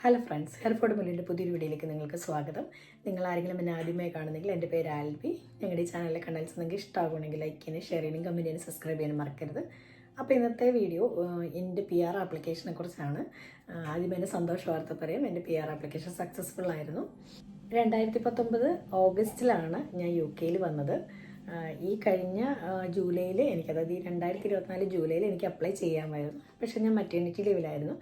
Hello friends, ഹെർഫോർഡ് മുല്ലിൻ്റെ പുതിയൊരു വീഡിയോയിലേക്ക് നിങ്ങൾക്ക് സ്വാഗതം. നിങ്ങൾ ആരെങ്കിലും എന്നെ ആദ്യമായി കാണുന്നെങ്കിൽ എൻ്റെ പേര് ആൽബി. ഞങ്ങളുടെ ഈ ചാനലിലെ കണ്ടൻസ് നിങ്ങൾക്ക് ഇഷ്ടമാകുമെങ്കിൽ ലൈക്ക് ചെയ്യാനും ഷെയർ ചെയ്യാനും കമൻറ്റ് ചെയ്യാനും സബ്സ്ക്രൈബ് ചെയ്യാനും മറക്കരുത്. അപ്പോൾ ഇന്നത്തെ വീഡിയോ എൻ്റെ PR ആപ്ലിക്കേഷനെ കുറിച്ചാണ്. ആദ്യം എൻ്റെ സന്തോഷ വാർത്ത പറയാം. എൻ്റെ PR ആപ്ലിക്കേഷൻ സക്സസ്ഫുൾ ആയിരുന്നു. 2019 ഓഗസ്റ്റിലാണ് ഞാൻ UK വന്നത്. ഈ കഴിഞ്ഞ ജൂലൈയിൽ അതായത് ഈ 2024 ജൂലൈയിൽ എനിക്ക് അപ്ലൈ ചെയ്യാമായിരുന്നു. പക്ഷേ ഞാൻ മറ്റേണിറ്റി ലീവിലായിരുന്നു.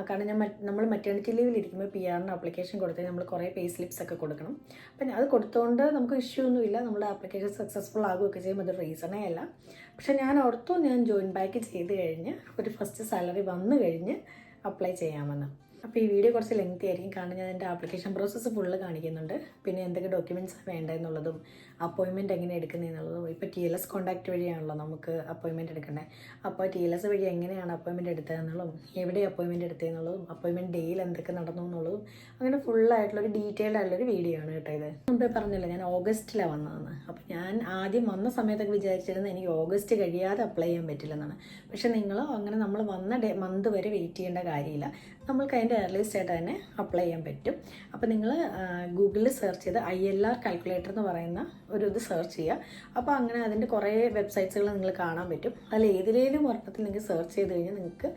കാരണം നമ്മൾ മറ്റേണിറ്റി ലീവിലിരിക്കുമ്പോൾ PR ആപ്ലിക്കേഷൻ കൊടുത്താൽ നമ്മൾ കുറേ പേ സ്ലിപ്സ് ഒക്കെ കൊടുക്കണം. അപ്പം അത് കൊടുത്തുകൊണ്ട് നമുക്ക് ഇഷ്യൂ ഒന്നുമില്ല, നമ്മുടെ ആപ്ലിക്കേഷൻ സക്സസ്ഫുൾ ആകുകയൊക്കെ ചെയ്യുമ്പോൾ അതൊരു റീസണേ അല്ല. പക്ഷേ ഞാൻ ഞാൻ ജോയിൻ ബാക്ക് ചെയ്ത് കഴിഞ്ഞ് ഒരു ഫസ്റ്റ് സാലറി വന്നു കഴിഞ്ഞ് അപ്ലൈ ചെയ്യാമെന്ന്. അപ്പോൾ ഈ വീഡിയോ കുറച്ച് ലെങ്തി ആയിരിക്കും, കാരണം ഞാൻ എൻ്റെ ആപ്ലിക്കേഷൻ പ്രോസസ്സ് ഫുള്ള് കാണിക്കുന്നുണ്ട്. പിന്നെ എന്തൊക്കെ ഡോക്യുമെൻറ്റ്സ് വേണ്ടതെന്നുള്ളതും അപ്പോയിൻമെൻറ്റ് എങ്ങനെ എടുക്കുന്നതെന്നുള്ളതും. ഇപ്പോൾ TLS കോൺടാക്റ്റ് വഴിയാണല്ലോ നമുക്ക് അപ്പോയിൻമെൻറ്റ് എടുക്കേണ്ടത്. അപ്പോൾ TLS വഴി എങ്ങനെയാണ് അപ്പോയിൻമെൻറ്റ് എടുത്തതെന്നുള്ളതും എവിടെ അപ്പോയിൻമെൻറ്റ് എടുത്തതെന്നുള്ളതും അപ്പോയിൻമെൻറ്റ് ഡേയിൽ എന്തൊക്കെ നടന്നു എന്നുള്ളതും അങ്ങനെ ഫുള്ളായിട്ടുള്ളൊരു ഡീറ്റെയിൽഡ് ആയിട്ടുള്ളൊരു വീഡിയോ ആണ് കേട്ടോ ഇത്. മുമ്പേ പറഞ്ഞില്ല, ഞാൻ ഓഗസ്റ്റിലാണ് വന്നതെന്ന്. അപ്പോൾ ഞാൻ ആദ്യം വന്ന സമയത്തൊക്കെ വിചാരിച്ചിരുന്നത് എനിക്ക് ഓഗസ്റ്റ് കഴിയാതെ അപ്ലൈ ചെയ്യാൻ പറ്റില്ലെന്നാണ്. പക്ഷേ അങ്ങനെ നമ്മൾ വന്ന മന്ത് വരെ വെയിറ്റ് ചെയ്യേണ്ട കാര്യമില്ല. നമ്മൾക്ക് അതിൻ്റെ ഏർലിയസ്റ്റ് ആയിട്ട് തന്നെ അപ്ലൈ ചെയ്യാൻ പറ്റും. അപ്പോൾ നിങ്ങൾ ഗൂഗിളിൽ സെർച്ച് ചെയ്ത് ILR കാൽക്കുലേറ്റർ എന്ന് പറയുന്ന ഒരു ഇത് സെർച്ച് ചെയ്യുക. അപ്പോൾ അങ്ങനെ അതിൻ്റെ കുറേ വെബ്സൈറ്റ്സുകൾ നിങ്ങൾ കാണാൻ പറ്റും. അതിൽ ഏതിലേലും ഒരെണ്ണത്തിൽ നിങ്ങൾക്ക് സെർച്ച് ചെയ്ത് കഴിഞ്ഞാൽ നിങ്ങൾക്ക്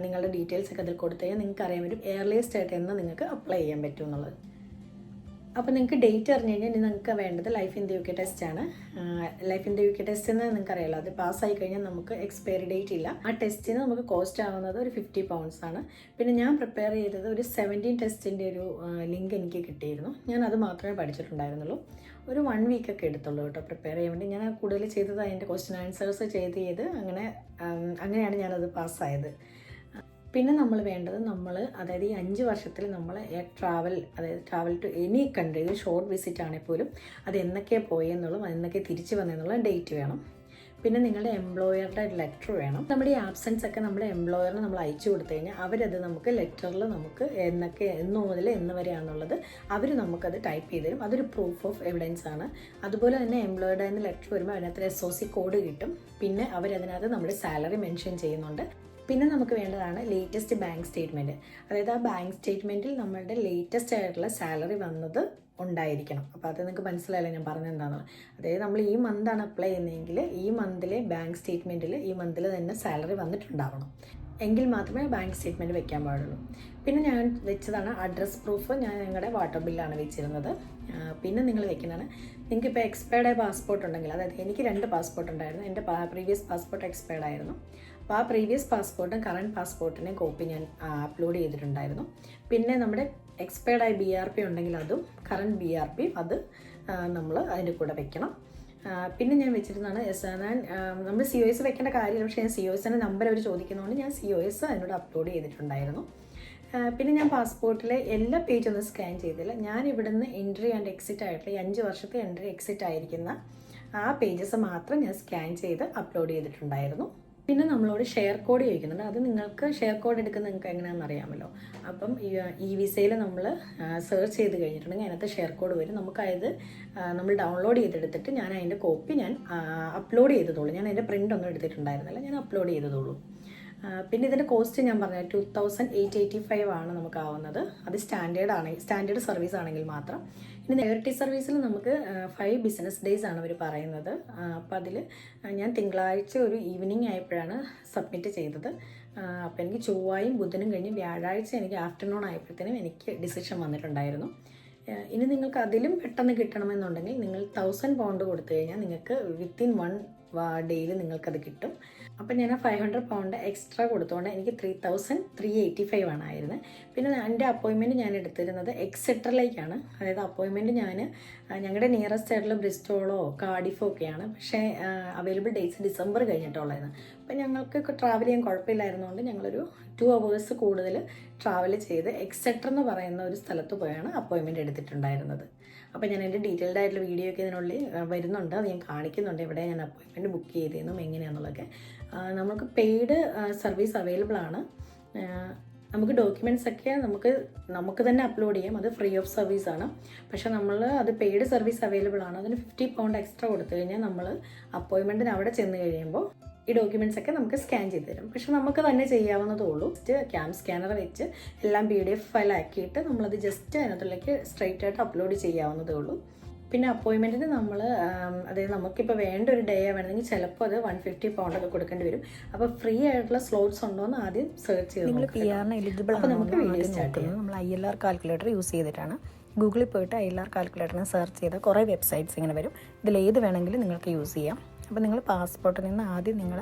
നിങ്ങളുടെ ഡീറ്റെയിൽസ് ഒക്കെ അതിൽ കൊടുത്തു കഴിഞ്ഞാൽ നിങ്ങൾക്ക് അറിയാൻ പറ്റും ഏർലിയസ്റ്റ് ആയിട്ട് എന്ന് നിങ്ങൾക്ക് അപ്ലൈ ചെയ്യാൻ പറ്റും എന്നുള്ളത്. അപ്പോൾ നിങ്ങൾക്ക് ഡേറ്റ് അറിഞ്ഞു കഴിഞ്ഞാൽ നിങ്ങൾക്ക് വേണ്ടത് ലൈഫ് ഇൻ ദി UK ടെസ്റ്റാണ്. Life in the UK test എന്ന് നിങ്ങൾക്ക് അറിയാമല്ലോ, അത് പാസ്സായി കഴിഞ്ഞാൽ നമുക്ക് എക്സ്പയറി ഡേറ്റ് ഇല്ല. ആ ടെസ്റ്റിന് നമുക്ക് കോസ്റ്റ് ആവുന്നത് ഒരു 50 pounds ആണ്. പിന്നെ ഞാൻ പ്രിപ്പയർ ചെയ്തത് ഒരു 17 ടെസ്റ്റിൻ്റെ ഒരു ലിങ്ക് എനിക്ക് കിട്ടിയിരുന്നു. ഞാൻ അത് മാത്രമേ പഠിച്ചിട്ടുണ്ടായിരുന്നുള്ളൂ. ഒരു 1 വീക്കൊക്കെ എടുത്തുള്ളൂ കേട്ടോ പ്രിപ്പയർ ചെയ്യാൻ വേണ്ടി. ഞാൻ കൂടുതൽ ചെയ്തത് അതിൻ്റെ ക്വസ്റ്റ്യൻ ആൻസേഴ്സ് ചെയ്ത് അങ്ങനെയാണ് ഞാനത് പാസ്സായത്. പിന്നെ നമ്മൾ വേണ്ടത് അതായത് ഈ 5 വർഷത്തിൽ നമ്മൾ ട്രാവൽ ടു എനി കൺട്രി, ഇത് ഷോർട്ട് വിസിറ്റ് ആണെങ്കിൽ പോലും അത് എന്നൊക്കെയാണ് പോയെന്നുള്ളതും എന്നൊക്കെ തിരിച്ച് വന്നെന്നുള്ള ഡേറ്റ് വേണം. പിന്നെ നിങ്ങളുടെ എംപ്ലോയറുടെ ലെറ്റർ വേണം. നമ്മുടെ ഈ ആബ്സെൻസ് ഒക്കെ നമ്മുടെ എംപ്ലോയറിന് നമ്മൾ അയച്ചു കൊടുത്തു കഴിഞ്ഞാൽ അവരത് നമുക്ക് ലെറ്ററിൽ നമുക്ക് എന്ന് മുതൽ എന്ന് വരെയാണെന്നുള്ളത് അവർ നമുക്കത് ടൈപ്പ് ചെയ്ത് തരും. അതൊരു പ്രൂഫ് ഓഫ് എവിഡൻസ് ആണ്. അതുപോലെ തന്നെ എംപ്ലോയറുടെ നിന്ന് ലെറ്റർ വരുമ്പോൾ അതിനകത്ത് SOC കോഡ് കിട്ടും. പിന്നെ അവരതിനകത്ത് നമ്മുടെ സാലറി മെൻഷൻ ചെയ്യുന്നുണ്ട്. പിന്നെ നമുക്ക് വേണ്ടതാണ് ലേറ്റസ്റ്റ് ബാങ്ക് സ്റ്റേറ്റ്മെൻറ്റ്. അതായത് ആ ബാങ്ക് സ്റ്റേറ്റ്മെൻറ്റിൽ നമ്മളുടെ ലേറ്റസ്റ്റ് ആയിട്ടുള്ള സാലറി വന്നത് ഉണ്ടായിരിക്കണം. അപ്പോൾ അത് നിങ്ങൾക്ക് മനസ്സിലായല്ലോ ഞാൻ പറഞ്ഞത് എന്താണെന്ന്. അതായത് നമ്മൾ ഈ മന്താണ് അപ്ലൈ ചെയ്യുന്നതെങ്കിൽ ഈ മന്തിലെ ബാങ്ക് സ്റ്റേറ്റ്മെൻറ്റിൽ ഈ മന്തിൽ തന്നെ സാലറി വന്നിട്ടുണ്ടാവണം. എങ്കിൽ മാത്രമേ ബാങ്ക് സ്റ്റേറ്റ്മെൻറ്റ് വെക്കാൻ പാടുള്ളൂ. പിന്നെ ഞാൻ വെച്ചതാണ് അഡ്രസ് പ്രൂഫ്. ഞാൻ ഞങ്ങളുടെ വാട്ടർ ബില്ലാണ് വെച്ചിരുന്നത്. പിന്നെ നിങ്ങൾ വെക്കുന്നതാണ്, നിങ്ങൾക്കിപ്പോൾ എക്സ്പയർഡ് ആയ പാസ്പോർട്ട് ഉണ്ടെങ്കിൽ, അതായത് എനിക്ക് 2 പാസ്പോർട്ട് ഉണ്ടായിരുന്നു. എൻ്റെ പ്രീവിയസ് പാസ്പോർട്ട് എക്സ്പയർഡ് ആയിരുന്നു. അപ്പോൾ ആ പ്രീവിയസ് പാസ്പോർട്ടും കറണ്ട് പാസ്പോർട്ടിൻ്റെ കോപ്പി ഞാൻ അപ്ലോഡ് ചെയ്തിട്ടുണ്ടായിരുന്നു. പിന്നെ നമ്മുടെ എക്സ്പയർഡ് ആയ BRP ഉണ്ടെങ്കിൽ അതും കറണ്ട് BRP അത് നമ്മൾ അതിൻ്റെ കൂടെ വെക്കണം. പിന്നെ ഞാൻ വെച്ചിരുന്നതാണ് നമ്മൾ COS വെക്കേണ്ട കാര്യമില്ല, പക്ഷേ ഞാൻ COSൻ്റെ നമ്പർ അവർ ചോദിക്കുന്നതുകൊണ്ട് ഞാൻ COS അതിനോട് അപ്ലോഡ് ചെയ്തിട്ടുണ്ടായിരുന്നു. പിന്നെ ഞാൻ പാസ്പോർട്ടിലെ എല്ലാ പേജൊന്നും സ്കാൻ ചെയ്തില്ല. ഞാൻ ഇവിടുന്ന് എൻട്രി ആൻഡ് എക്സിറ്റ് ആയിട്ടുള്ള 5 വർഷത്തെ എൻട്രി എക്സിറ്റ് ആയിരിക്കുന്ന ആ പേജസ് മാത്രം ഞാൻ സ്കാൻ ചെയ്ത് അപ്ലോഡ് ചെയ്തിട്ടുണ്ടായിരുന്നു. പിന്നെ നമ്മളോട് ഷെയർ കോഡ് ചോദിക്കുന്നുണ്ട്. അത് നിങ്ങൾക്ക് ഷെയർ കോഡ് എടുക്കുന്നത് നിങ്ങൾക്ക് എങ്ങനെയാണെന്ന് അറിയാമല്ലോ. അപ്പം ഈ വിസയിൽ നമ്മൾ സെർച്ച് ചെയ്ത് കഴിഞ്ഞിട്ടുണ്ടെങ്കിൽ അതിനകത്ത് ഷെയർ കോഡ് വരും. നമുക്കത് നമ്മൾ ഡൗൺലോഡ് ചെയ്തെടുത്തിട്ട് ഞാൻ അതിൻ്റെ കോപ്പി അപ്ലോഡ് ചെയ്തതുള്ളൂ. ഞാൻ അതിൻ്റെ പ്രിൻ്റ് ഒന്നും എടുത്തിട്ടുണ്ടായിരുന്നില്ല, ഞാൻ അപ്ലോഡ് ചെയ്തതുള്ളൂ. പിന്നെ ഇതിൻ്റെ കോസ്റ്റ് ഞാൻ പറഞ്ഞത് 2885 ആണ് നമുക്കാവുന്നത്. അത് സ്റ്റാൻഡേർഡ് സർവീസ് ആണെങ്കിൽ മാത്രം. ഇനി പ്രയോറിറ്റി സർവീസിൽ നമുക്ക് 5 ബിസിനസ് ഡേയ്സ് ആണ് അവർ പറയുന്നത്. അപ്പോൾ അതിൽ ഞാൻ തിങ്കളാഴ്ച ഒരു ഈവനിങ് ആയപ്പോഴാണ് സബ്മിറ്റ് ചെയ്തത്. അപ്പോൾ എനിക്ക് ചൊവ്വായും ബുധനും കഴിഞ്ഞ് വ്യാഴാഴ്ച എനിക്ക് ആഫ്റ്റർനൂൺ ആയപ്പോഴത്തേനും എനിക്ക് ഡിസിഷൻ വന്നിട്ടുണ്ടായിരുന്നു. ഇനി നിങ്ങൾക്ക് അതിലും പെട്ടെന്ന് കിട്ടണമെന്നുണ്ടെങ്കിൽ നിങ്ങൾ 1000 pound കൊടുത്തു കഴിഞ്ഞാൽ നിങ്ങൾക്ക് വിത്തിൻ 1 ഡേയിൽ നിങ്ങൾക്കത് കിട്ടും. അപ്പം ഞാൻ 500 pound എക്സ്ട്രാ കൊടുത്തുകൊണ്ട് എനിക്ക് 3385 ആണായിരുന്നത്. പിന്നെ എൻ്റെ അപ്പോയിൻമെൻറ്റ് ഞാൻ എടുത്തിരുന്നത് എക്സെറ്ററിലേക്കാണ്. അതായത് അപ്പോയിൻമെൻറ്റ് ഞങ്ങളുടെ നിയറസ്റ്റ് ആയിട്ടുള്ള ബ്രിസ്റ്റോളോ കാർഡിഫോ ഒക്കെയാണ്. പക്ഷേ അവൈലബിൾ ഡേറ്റ്സ് ഡിസംബർ കഴിഞ്ഞിട്ടുള്ളതായിരുന്നു. അപ്പം ഞങ്ങൾക്ക് ട്രാവൽ ചെയ്യാൻ കുഴപ്പമില്ലായിരുന്നുകൊണ്ട് ഞങ്ങളൊരു 2 hours കൂടുതൽ ട്രാവൽ ചെയ്ത് എക്സെറ്റർ എന്ന് പറയുന്ന ഒരു സ്ഥലത്ത് പോയാണ് അപ്പോയിൻമെൻറ്റ് എടുത്തിട്ടുണ്ടായിരുന്നത്. അപ്പോൾ ഞാൻ എൻ്റെ ഡീറ്റെയിൽഡ് ആയിട്ടുള്ള വീഡിയോ ഒക്കെ ഇതിനുള്ളിൽ വരുന്നുണ്ട്, അത് ഞാൻ കാണിക്കുന്നുണ്ട് എവിടെ ഞാൻ അപ്പോയിൻമെൻറ്റ് ബുക്ക് ചെയ്തതെന്നും എങ്ങനെയാണെന്നുള്ളതൊക്കെ. നമുക്ക് പെയ്ഡ് സർവീസ് അവൈലബിൾ ആണ്. നമുക്ക് ഡോക്യുമെൻറ്റ്സ് ഒക്കെ നമുക്ക് തന്നെ അപ്ലോഡ് ചെയ്യാം, അത് ഫ്രീ ഓഫ് സർവീസ് ആണ്. പക്ഷേ അത് പെയ്ഡ് സർവീസ് അവൈലബിൾ ആണ്. അതിന് 50 pound എക്സ്ട്രാ കൊടുത്തു കഴിഞ്ഞാൽ നമ്മൾ അപ്പോയിൻമെൻറ്റിന് അവിടെ ചെന്ന് കഴിയുമ്പോൾ ഈ ഡോക്യുമെൻറ്റ്സ് ഒക്കെ നമുക്ക് സ്കാൻ ചെയ്ത് തരും. പക്ഷെ നമുക്ക് തന്നെ ചെയ്യാവുന്നതേ ഉള്ളൂ. ജസ്റ്റ് ക്യാം സ്കാനർ വെച്ച് എല്ലാം PDF ഫയൽ ആക്കിയിട്ട് നമ്മളത് ജസ്റ്റ് അതിനകത്തുള്ളിലേക്ക് സ്ട്രെയിറ്റ് ആയിട്ട് അപ്ലോഡ് ചെയ്യാവുന്നതേ ഉള്ളൂ. പിന്നെ അപ്പോയിൻമെൻറ്റിന് നമ്മൾ അതായത് നമുക്കിപ്പോൾ വേണ്ട ഒരു ഡേ വേണമെങ്കിൽ ചിലപ്പോൾ അത് 150 പൗണ്ടൊക്കെ കൊടുക്കേണ്ടി വരും. അപ്പോൾ ഫ്രീ ആയിട്ടുള്ള സ്ലോട്ട്സ് ഉണ്ടോ എന്ന് ആദ്യം സെർച്ച് ചെയ്ത് നിങ്ങൾ PR എലിജിബിൾ അപ്പോൾ നമുക്ക് വീഡിയോ സ്റ്റാർട്ട് ചെയ്യാം. നമ്മൾ ILR കാൽക്കുലേറ്റർ യൂസ് ചെയ്തിട്ടാണ്. ഗൂഗിളിൽ പോയിട്ട് ILR കാൽക്കുലേറ്ററിന് സെർച്ച് ചെയ്ത കുറേ വെബ്സൈറ്റ്സ് ഇങ്ങനെ വരും. ഇതിലേത് വേണമെങ്കിലും നിങ്ങൾക്ക് യൂസ് ചെയ്യാം. അപ്പോൾ നിങ്ങൾ പാസ്പോർട്ടിൽ നിന്ന് ആദ്യം നിങ്ങൾ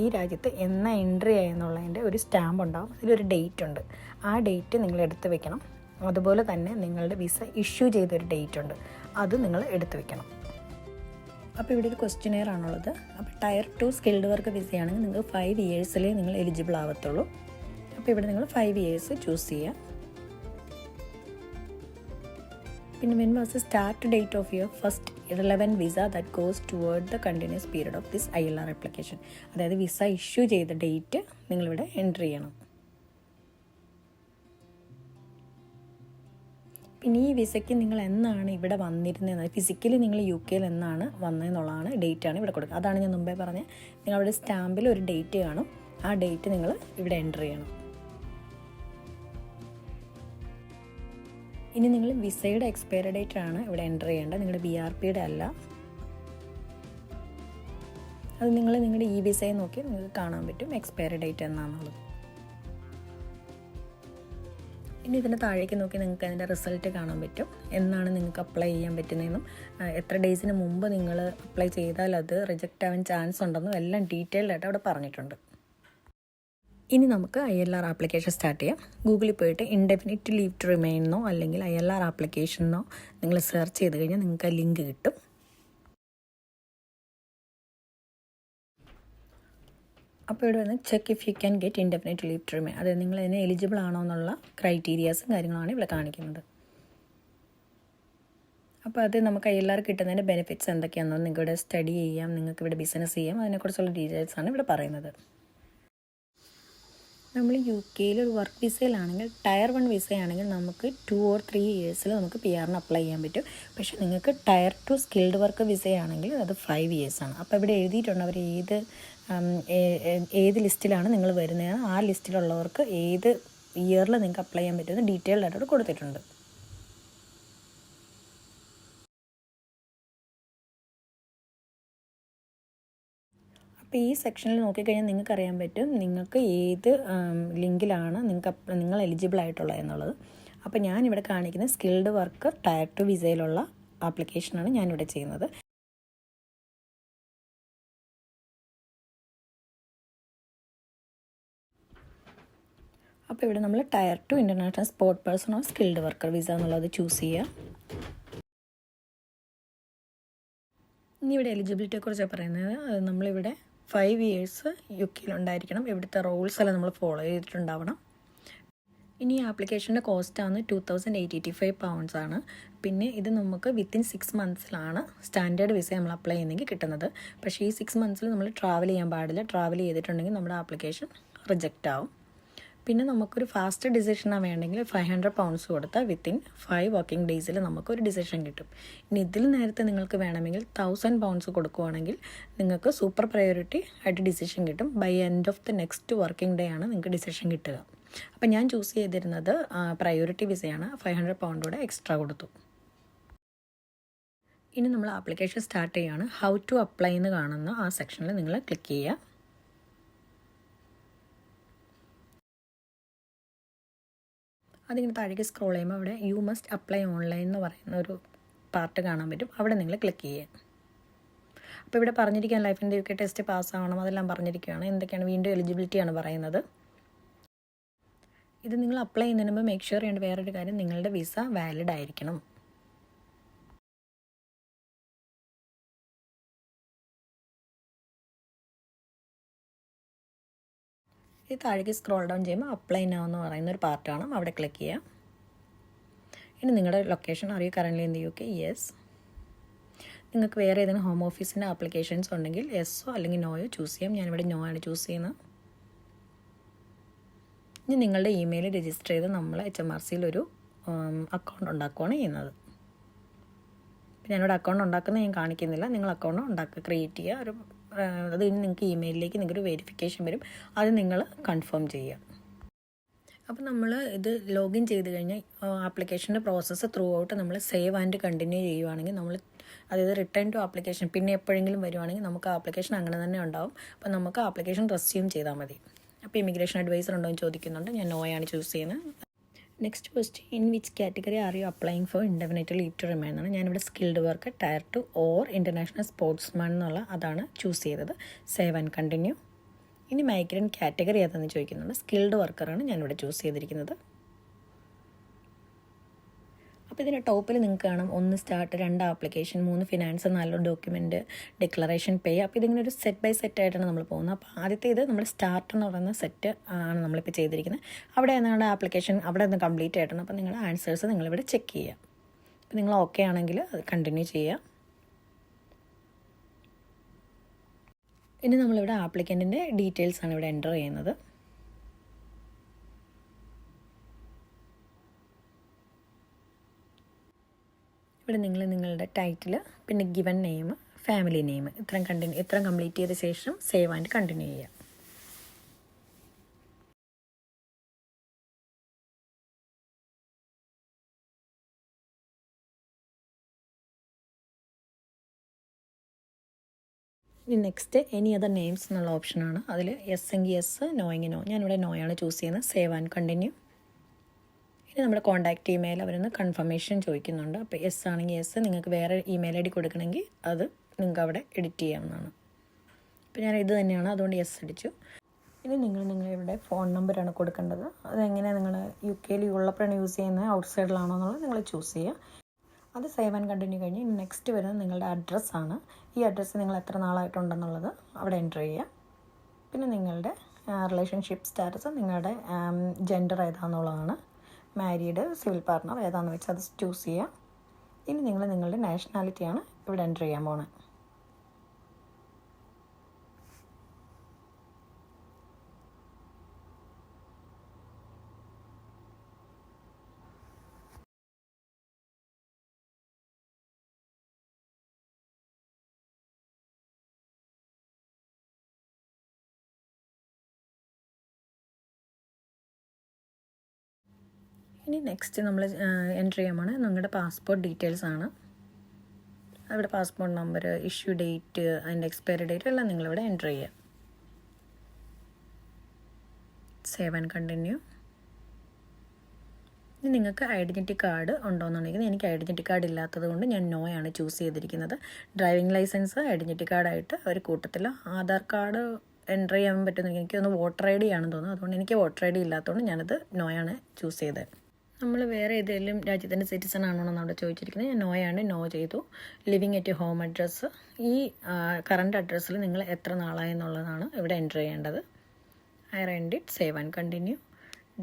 ഈ രാജ്യത്ത് എന്നാ എൻട്രി ആയെന്നുള്ളതിൻ്റെ ഒരു സ്റ്റാമ്പ് ഉണ്ടാവും. അതിലൊരു ഡേറ്റ് ഉണ്ട്. ആ ഡേറ്റ് നിങ്ങൾ എടുത്ത് വെക്കണം. അതുപോലെ തന്നെ നിങ്ങളുടെ വിസ ഇഷ്യൂ ചെയ്തൊരു ഡേറ്റ് ഉണ്ട്, അത് നിങ്ങൾ എടുത്ത് വെക്കണം. അപ്പോൾ ഇവിടെ ഒരു ക്വസ്റ്റ്യനെയർ ആണുള്ളത്. അപ്പോൾ Tier 2 സ്കിൽഡ് വർക്ക് വിസയാണെങ്കിൽ നിങ്ങൾക്ക് 5 ഇയേഴ്സിലേ നിങ്ങൾ എലിജിബിൾ ആവത്തുള്ളൂ. അപ്പോൾ ഇവിടെ നിങ്ങൾ 5 ഇയേഴ്സ് ചൂസ് ചെയ്യുക. പിന്നെ when was the start date of your first relevant visa that goes toward the continuous period of this ILR application? അതായത് വിസ ഇഷ്യൂ ചെയ്ത ഡേറ്റ് നിങ്ങളിവിടെ എൻട്രി ചെയ്യണം. പിന്നെ ഈ വിസയ്ക്ക് നിങ്ങൾ എന്നാണ് ഇവിടെ വന്നിരുന്നത്, ഫിസിക്കലി നിങ്ങൾ UK എന്നാണ് വന്നതെന്നുള്ളതാണ് ഡേറ്റാണ് ഇവിടെ കൊടുക്കുക. അതാണ് ഞാൻ മുമ്പേ പറഞ്ഞത്. നിങ്ങളുടെ സ്റ്റാമ്പിൽ ഒരു ഡേറ്റ് കാണും. ആ ഡേറ്റ് നിങ്ങൾ ഇവിടെ എൻട്രി ചെയ്യണം. ഇനി നിങ്ങൾ വിസയുടെ എക്സ്പയറി ഡേറ്റ് ആണ് ഇവിടെ എൻ്റർ ചെയ്യേണ്ടത്, നിങ്ങളുടെ BRPയുടെ അല്ല. അത് നിങ്ങൾ നിങ്ങളുടെ ഈ വിസയെ നോക്കി നിങ്ങൾക്ക് കാണാൻ പറ്റും എക്സ്പയറി ഡേറ്റ് എന്നാണെന്നുള്ളത്. ഇനി ഇതിൻ്റെ താഴേക്ക് നോക്കി നിങ്ങൾക്ക് അതിൻ്റെ റിസൾട്ട് കാണാൻ പറ്റും, എന്നാണ് നിങ്ങൾക്ക് അപ്ലൈ ചെയ്യാൻ പറ്റുന്നതെന്നും എത്ര ഡേയ്സിന് മുമ്പ് നിങ്ങൾ അപ്ലൈ ചെയ്താൽ അത് റിജക്റ്റ് ആവാൻ ചാൻസ് ഉണ്ടെന്നും എല്ലാം ഡീറ്റെയിൽഡ് ആയിട്ട് അവിടെ പറഞ്ഞിട്ടുണ്ട്. ഇനി നമുക്ക് ILR ആപ്ലിക്കേഷൻ സ്റ്റാർട്ട് ചെയ്യാം. ഗൂഗിളിൽ പോയിട്ട് ഇൻഡെഫിനിറ്റ് ലീവ് ടു റിമെയിൻ അല്ലെങ്കിൽ ILR ആപ്ലിക്കേഷനോ നിങ്ങൾ സെർച്ച് ചെയ്ത് കഴിഞ്ഞാൽ നിങ്ങൾക്ക് ആ ലിങ്ക് കിട്ടും. അപ്പോൾ ഇവിടെ വന്ന് check if you can get indefinite leave to remain, അതായത് നിങ്ങൾ അതിന് എലിജിബിൾ ആണോ എന്നുള്ള ക്രൈറ്റീരിയാസും കാര്യങ്ങളാണ് ഇവിടെ കാണിക്കുന്നത്. അപ്പോൾ അത് നമുക്ക് ILR കിട്ടുന്നതിൻ്റെ ബെനിഫിറ്റ്സ് എന്തൊക്കെയാണെന്നോ നിങ്ങൾക്ക് ഇവിടെ സ്റ്റഡി ചെയ്യാം, നിങ്ങൾക്ക് ഇവിടെ ബിസിനസ് ചെയ്യാം, അതിനെക്കുറിച്ചുള്ള ഡീറ്റെയിൽസാണ് ഇവിടെ പറയുന്നത്. നമ്മൾ UK ഒരു വർക്ക് വിസയിലാണെങ്കിൽ Tier 1 വിസയാണെങ്കിൽ നമുക്ക് 2 or 3 ഇയേഴ്സിൽ നമുക്ക് PR-ന് അപ്ലൈ ചെയ്യാൻ പറ്റും. പക്ഷേ നിങ്ങൾക്ക് Tier 2 സ്കിൽഡ് വർക്ക് വിസയാണെങ്കിൽ അത് 5 ഇയേഴ്സാണ്. അപ്പോൾ ഇവിടെ എഴുതിയിട്ടുണ്ട് അവർ ഏത് ലിസ്റ്റിലാണ് നിങ്ങൾ വരുന്നത്, ആ ലിസ്റ്റിലുള്ളവർക്ക് ഏത് ഇയറിൽ നിങ്ങൾക്ക് അപ്ലൈ ചെയ്യാൻ പറ്റുമെന്ന് ഡീറ്റെയിൽഡ് ആയിട്ട് കൊടുത്തിട്ടുണ്ട്. അപ്പോൾ ഈ സെക്ഷനിൽ നോക്കിക്കഴിഞ്ഞാൽ നിങ്ങൾക്ക് അറിയാൻ പറ്റും നിങ്ങൾക്ക് ഏത് ലിങ്കിലാണ് നിങ്ങൾ എലിജിബിൾ ആയിട്ടുള്ളത് എന്നുള്ളത്. അപ്പോൾ ഞാനിവിടെ കാണിക്കുന്നത് സ്കിൽഡ് വർക്കർ Tier 2 വിസയിലുള്ള ആപ്ലിക്കേഷനാണ് ഞാനിവിടെ ചെയ്യുന്നത്. അപ്പോൾ ഇവിടെ നമ്മൾ Tier 2 international sport person or skilled worker visa എന്നുള്ളത് ചൂസ് ചെയ്യുക. ഇനി ഇവിടെ എലിജിബിലിറ്റിയെക്കുറിച്ചാണ് പറയുന്നത്. അത് നമ്മളിവിടെ 5 ഇയേഴ്സ് UKയിലുണ്ടായിരിക്കണം. ഇവിടുത്തെ റൂൾസ് എല്ലാം നമ്മൾ ഫോളോ ചെയ്തിട്ടുണ്ടാവണം. ഇനി ഈ ആപ്ലിക്കേഷൻ്റെ കോസ്റ്റാണ് 2885 pounds ആണ്. പിന്നെ ഇത് നമുക്ക് വിത്തിൻ 6 monthsലാണ് സ്റ്റാൻഡേർഡ് വിസ നമ്മൾ അപ്ലൈ ചെയ്യുന്നെങ്കിൽ കിട്ടുന്നത്. പക്ഷേ ഈ 6 months നമ്മൾ ട്രാവൽ ചെയ്യാൻ പാടില്ല. ട്രാവൽ ചെയ്തിട്ടുണ്ടെങ്കിൽ നമ്മുടെ ആപ്ലിക്കേഷൻ റിജക്റ്റ് ആവും. പിന്നെ നമുക്കൊരു ഫാസ്റ്റ് ഡിസിഷനാണ് വേണമെങ്കിൽ 500 pounds കൊടുത്താൽ വിത്തിൻ 5 വർക്കിംഗ് ഡേയ്സിൽ നമുക്കൊരു ഡിസിഷൻ കിട്ടും. ഇനി ഇതിൽ നേരത്തെ നിങ്ങൾക്ക് വേണമെങ്കിൽ 1000 pounds കൊടുക്കുകയാണെങ്കിൽ നിങ്ങൾക്ക് സൂപ്പർ പ്രയോറിറ്റി ആയിട്ട് ഡിസിഷൻ കിട്ടും. By end of the next working day ആണ് നിങ്ങൾക്ക് ഡിസിഷൻ കിട്ടുക. അപ്പം ഞാൻ ചൂസ് ചെയ്തിരുന്നത് പ്രയോറിറ്റി വിസയാണ്. 500 pound കൂടെ എക്സ്ട്രാ കൊടുത്തു. ഇനി നമ്മൾ ആപ്ലിക്കേഷൻ സ്റ്റാർട്ട് ചെയ്യുകയാണ്. ഹൗ ടു അപ്ലൈ എന്ന് കാണുന്ന ആ സെക്ഷനിൽ നിങ്ങൾ ക്ലിക്ക് ചെയ്യുക. അതിങ്ങനെ താഴേക്ക് സ്ക്രോൾ ചെയ്യുമ്പോൾ അവിടെ യു മസ്റ്റ് അപ്ലൈ ഓൺലൈൻ എന്ന് പറയുന്ന ഒരു പാർട്ട് കാണാൻ പറ്റും. അവിടെ നിങ്ങൾ ക്ലിക്ക് ചെയ്യുക. അപ്പോൾ ഇവിടെ പറഞ്ഞിരിക്കുകയാണ് ലൈഫ് ഇൻ UK ടെസ്റ്റ് പാസ്സാവണം, അതെല്ലാം പറഞ്ഞിരിക്കുകയാണ്. എന്തൊക്കെയാണ് വീണ്ടും എലിജിബിലിറ്റിയാണ് പറയുന്നത്. ഇത് നിങ്ങൾ അപ്ലൈ ചെയ്യുന്നതിന് മുമ്പ് മേക്ക് ഷുവർ ചെയ്യേണ്ട വേറൊരു കാര്യം, നിങ്ങളുടെ വിസ വാലിഡ് ആയിരിക്കണം. ഈ താഴേക്ക് സ്ക്രോൾ ഡൗൺ ചെയ്യുമ്പോൾ അപ്ലൈ നൗ എന്ന് പറയുന്ന ഒരു പാർട്ട് കാണാം. അവിടെ ക്ലിക്ക് ചെയ്യാം. ഇനി നിങ്ങളുടെ ലൊക്കേഷൻ അറിയൂ currently in the UK, yes. നിങ്ങൾക്ക് വേറെ ഏതെങ്കിലും ഹോം ഓഫീസിൻ്റെ ആപ്ലിക്കേഷൻസ് ഉണ്ടെങ്കിൽ യെസ്സോ അല്ലെങ്കിൽ നോയോ ചൂസ് ചെയ്യാം. ഞാനിവിടെ നോ ആണ് ചൂസ് ചെയ്യുന്നത്. ഇനി നിങ്ങളുടെ ഇമെയിൽ രജിസ്റ്റർ ചെയ്ത് നമ്മൾ HMRCയിലൊരു അക്കൗണ്ട് ഉണ്ടാക്കുകയാണ് ചെയ്യുന്നത്. ഞാനിവിടെ അക്കൗണ്ട് ഉണ്ടാക്കുന്നത് ഞാൻ കാണിക്കുന്നില്ല. നിങ്ങൾ അക്കൗണ്ട് ക്രിയേറ്റ് ചെയ്യുക. ഒരു അത് കഴിഞ്ഞ് നിങ്ങൾക്ക് ഇമെയിലിലേക്ക് നിങ്ങൾക്കൊരു വെരിഫിക്കേഷൻ വരും, അത് നിങ്ങൾ കൺഫേം ചെയ്യുക. അപ്പോൾ നമ്മൾ ഇത് ലോഗിൻ ചെയ്ത് കഴിഞ്ഞാൽ ആപ്ലിക്കേഷൻ്റെ പ്രോസസ്സ് ത്രൂ ഔട്ട് നമ്മൾ സേവ് ആൻഡ് കണ്ടിന്യൂ ചെയ്യുവാണെങ്കിൽ നമ്മൾ, അതായത് റിട്ടേൺ ടു ആപ്ലിക്കേഷൻ പിന്നെ എപ്പോഴെങ്കിലും വരുവാണെങ്കിൽ നമുക്ക് ആപ്ലിക്കേഷൻ അങ്ങനെ തന്നെ ഉണ്ടാവും. അപ്പോൾ നമുക്ക് ആപ്ലിക്കേഷൻ റെസ്യൂം ചെയ്താൽ മതി. അപ്പോൾ ഇമിഗ്രേഷൻ അഡ്വൈസർ ഉണ്ടോ എന്ന് ചോദിക്കുന്നുണ്ട്. ഞാൻ നോയാണ് ചൂസ് ചെയ്യുന്നത്. Next question, in which category are you applying for indefinite leave to remain എന്നാണ്. ഞാനിവിടെ skilled work tier 2 or international sportsman എന്നുള്ള അതാണ് ചൂസ് ചെയ്തത്. Save and continue. ഇനി മൈഗ്രൻ്റ് കാറ്റഗറി ഏതാണെന്ന് ചോദിക്കുന്നുണ്ട്. സ്കിൽഡ് വർക്കറാണ് ഞാനിവിടെ ചൂസ് ചെയ്തിരിക്കുന്നത്. അപ്പോൾ ഇതിൻ്റെ ടോപ്പിൽ നിങ്ങൾക്ക് കാണാം 1 start, 2 application, 3 finance, 4 document, declaration, pay. അപ്പോൾ ഇതിങ്ങനെ ഒരു സെറ്റ് ബൈ സെറ്റ് ആയിട്ടാണ് നമ്മൾ പോകുന്നത്. അപ്പോൾ ആദ്യത്തെ ഇത് നമ്മൾ സ്റ്റാർട്ട് എന്ന് പറയുന്ന സെറ്റ് ആണ് നമ്മളിപ്പോൾ ചെയ്തിരിക്കുന്നത്. അവിടെ നിങ്ങളുടെ ആപ്ലിക്കേഷൻ അവിടെ നിന്ന് കംപ്ലീറ്റ് ആയിട്ടാണ്. അപ്പോൾ നിങ്ങളുടെ ആൻസേഴ്സ് നിങ്ങളിവിടെ ചെക്ക് ചെയ്യുക. അപ്പോൾ നിങ്ങൾ ഓക്കെ ആണെങ്കിൽ അത് കണ്ടിന്യൂ ചെയ്യുക. ഇനി നമ്മളിവിടെ ആപ്ലിക്കൻറ്റിൻ്റെ ഡീറ്റെയിൽസാണ് ഇവിടെ എൻ്റർ ചെയ്യുന്നത്. ഇവിടെ നിങ്ങൾ നിങ്ങളുടെ ടൈറ്റിൽ, പിന്നെ ഗിവൻ നെയിം, ഫാമിലി നെയിം ഇത്രയും കംപ്ലീറ്റ് ചെയ്ത ശേഷം സേവ് ആൻഡ് കണ്ടിന്യൂ ചെയ്യുക. ഇനി നെക്സ്റ്റ് എനി അതർ നെയിംസ് എന്നുള്ള ഓപ്ഷനാണ്. അതിൽ യെസ് എങ്കിൽ യെസ്, നോ എങ്കിൽ നോ. ഞാനിവിടെ നോയാണ് ചൂസ് ചെയ്യുന്നത്. Save and continue. ഇനി നമ്മുടെ കോൺടാക്റ്റ് ഇമെയിൽ അവരൊന്ന് കൺഫർമേഷൻ ചോദിക്കുന്നുണ്ട്. അപ്പോൾ യെസ് ആണെങ്കിൽ യെസ്, നിങ്ങൾക്ക് വേറെ ഇമെയിൽ ഐ ഡി കൊടുക്കണമെങ്കിൽ അത് നിങ്ങൾക്ക് അവിടെ എഡിറ്റ് ചെയ്യാവുന്നതാണ്. അപ്പോൾ ഞാൻ ഇത് തന്നെയാണ്, അതുകൊണ്ട് യെസ് അടിച്ചു. ഇനി നിങ്ങളുടെ ഫോൺ നമ്പറാണ് കൊടുക്കേണ്ടത്. അതെങ്ങനെ നിങ്ങൾ UK ഉള്ളപ്പോഴാണ് യൂസ് ചെയ്യുന്നത്, ഔട്ട്സൈഡിലാണോ എന്നുള്ളത് നിങ്ങൾ ചൂസ് ചെയ്യുക. അത് സേവ് ആൻഡ് കണ്ടിന്യൂ കഴിഞ്ഞ് നെക്സ്റ്റ് വരുന്നത് നിങ്ങളുടെ അഡ്രസ്സാണ്. ഈ അഡ്രസ്സ് നിങ്ങൾ എത്ര നാളായിട്ടുണ്ടെന്നുള്ളത് അവിടെ എൻ്റർ ചെയ്യുക. പിന്നെ നിങ്ങളുടെ റിലേഷൻഷിപ്പ് സ്റ്റാറ്റസ്, നിങ്ങളുടെ ജെൻഡർ ഏതാണെന്നുള്ളതാണ്. മാരീഡ്, സിവിൽ പാർട്ട്ണർ ഏതാണെന്ന് വെച്ചാൽ അത് ചൂസ് ചെയ്യുക. ഇനി നിങ്ങൾ നിങ്ങളുടെ നാഷണാലിറ്റിയാണ് ഇവിടെ എൻ്റർ ചെയ്യാൻ പോകുന്നത്. ഇനി നെക്സ്റ്റ് നമ്മൾ എൻ്റർ ചെയ്യാമാണ് നിങ്ങളുടെ പാസ്പോർട്ട് ഡീറ്റെയിൽസ് ആണ്. അവിടെ പാസ്പോർട്ട് നമ്പർ, ഇഷ്യൂ ഡേറ്റ്, അതിൻ്റെ എക്സ്പയറി ഡേറ്റ് എല്ലാം നിങ്ങളിവിടെ എൻ്റർ ചെയ്യുക. Save and continue. ഇനി നിങ്ങൾക്ക് ഐഡൻറ്റിറ്റി കാർഡ് ഉണ്ടോയെന്നുണ്ടെങ്കിൽ, എനിക്ക് ഐഡൻറ്റിറ്റി കാർഡ് ഇല്ലാത്തത് കൊണ്ട് ഞാൻ നോയാണ് ചൂസ് ചെയ്തിരിക്കുന്നത്. ഡ്രൈവിംഗ് ലൈസൻസ് ഐഡൻറ്റിറ്റി കാർഡായിട്ട് ഒരു കൂട്ടത്തിൽ ആധാർ കാർഡ് എൻ്റർ ചെയ്യാൻ പറ്റുമെന്ന് എനിക്കൊന്ന് വോട്ടർ ID ആണെന്ന് തോന്നുന്നു. അതുകൊണ്ട് എനിക്ക് വോട്ടർ ID ഇല്ലാത്തതുകൊണ്ട് ഞാനത് നോയാണ് ചൂസ് ചെയ്തത്. നമ്മൾ വേറെ ഏതെങ്കിലും രാജ്യത്തിൻ്റെ സിറ്റിസൺ ആണോ എന്ന് അവിടെ ചോദിച്ചിരിക്കുന്നത്. ഞാൻ നോയാണ്, നോ ചെയ്തു. ലിവിങ് അറ്റ് ഹോം അഡ്രസ്സ്, ഈ കറണ്ട് അഡ്രസ്സിൽ നിങ്ങൾ എത്ര നാളായി എന്നുള്ളതാണ് ഇവിടെ എൻ്റർ ചെയ്യേണ്ടത്. I rent it. Save and continue.